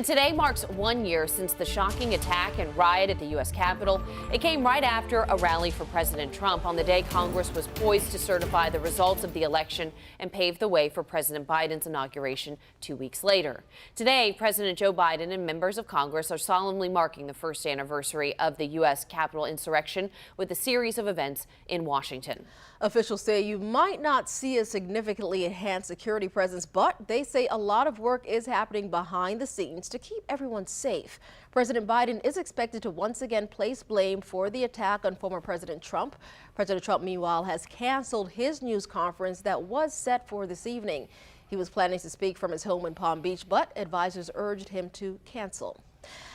And today marks 1 year since the shocking attack and riot at the US Capitol. It came right after a rally for President Trump on the day Congress was poised to certify the results of the election and pave the way for President Biden's inauguration 2 weeks later. Today, President Joe Biden and members of Congress are solemnly marking the first anniversary of the US Capitol insurrection with a series of events in Washington. Officials say you might not see a significantly enhanced security presence, but they say a lot of work is happening behind the scenes to keep everyone safe. President Biden is expected to once again place blame for the attack on former President Trump. President Trump, meanwhile, has canceled his news conference that was set for this evening. He was planning to speak from his home in Palm Beach, but advisors urged him to cancel.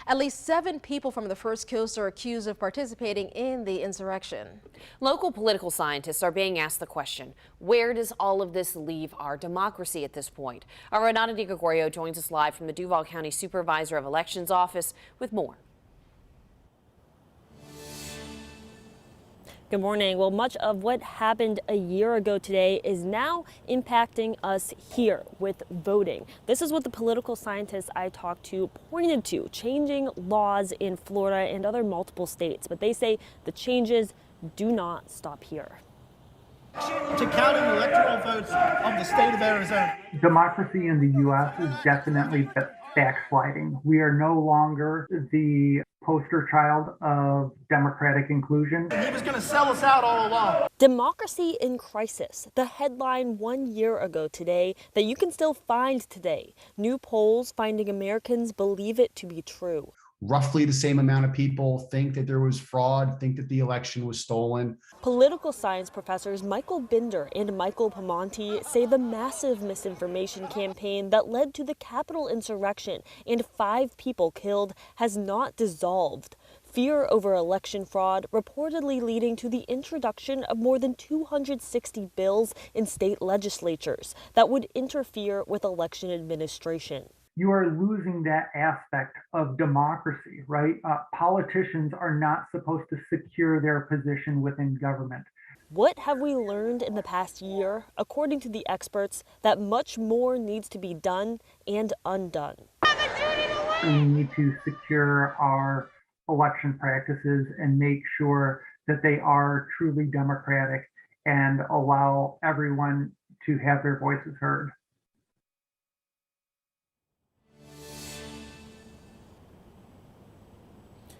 At least 7 people from the First Coast are accused of participating in the insurrection. Local political scientists are being asked the question, where does all of this leave our democracy at this point? Our Renata DiGregorio joins us live from the Duval County Supervisor of Elections office with more. Good morning. Well, much of what happened a year ago today is now impacting us here with voting. This is what the political scientists I talked to pointed to, changing laws in Florida and other multiple states. But they say the changes do not stop here. To counting electoral votes of the state of Arizona. Democracy in the U.S. is definitely backsliding. We are no longer the poster child of democratic inclusion. He was going to sell us out all along. Democracy in crisis. The headline 1 year ago today that you can still find today. New polls finding Americans believe it to be true. Roughly the same amount of people think that there was fraud, think that the election was stolen. Political science professors Michael Binder and Michael Pomante say the massive misinformation campaign that led to the Capitol insurrection and 5 people killed has not dissolved. Fear over election fraud reportedly leading to the introduction of more than 260 bills in state legislatures that would interfere with election administration. You are losing that aspect of democracy, right? Politicians are not supposed to secure their position within government. What have we learned in the past year? According to the experts, that much more needs to be done and undone. We need to secure our election practices and make sure that they are truly democratic and allow everyone to have their voices heard.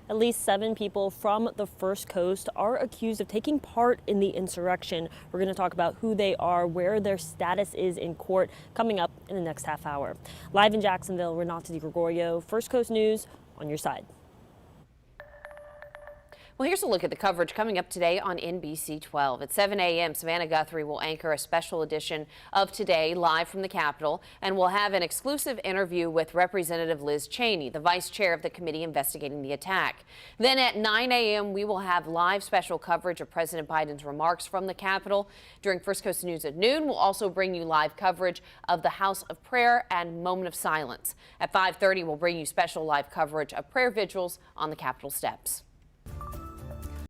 At least 7 people from the First Coast are accused of taking part in the insurrection. We're going to talk about who they are, where their status is in court, coming up in the next half hour. Live in Jacksonville, Renata DiGregorio, First Coast News, on your side. Well, here's a look at the coverage coming up today on NBC 12. At 7 a.m., Savannah Guthrie will anchor a special edition of Today live from the Capitol, and we'll have an exclusive interview with Representative Liz Cheney, the vice chair of the committee investigating the attack. Then at 9 a.m., we will have live special coverage of President Biden's remarks from the Capitol. During First Coast News at noon, we'll also bring you live coverage of the House of Prayer and Moment of Silence. At 5:30, we'll bring you special live coverage of prayer vigils on the Capitol steps.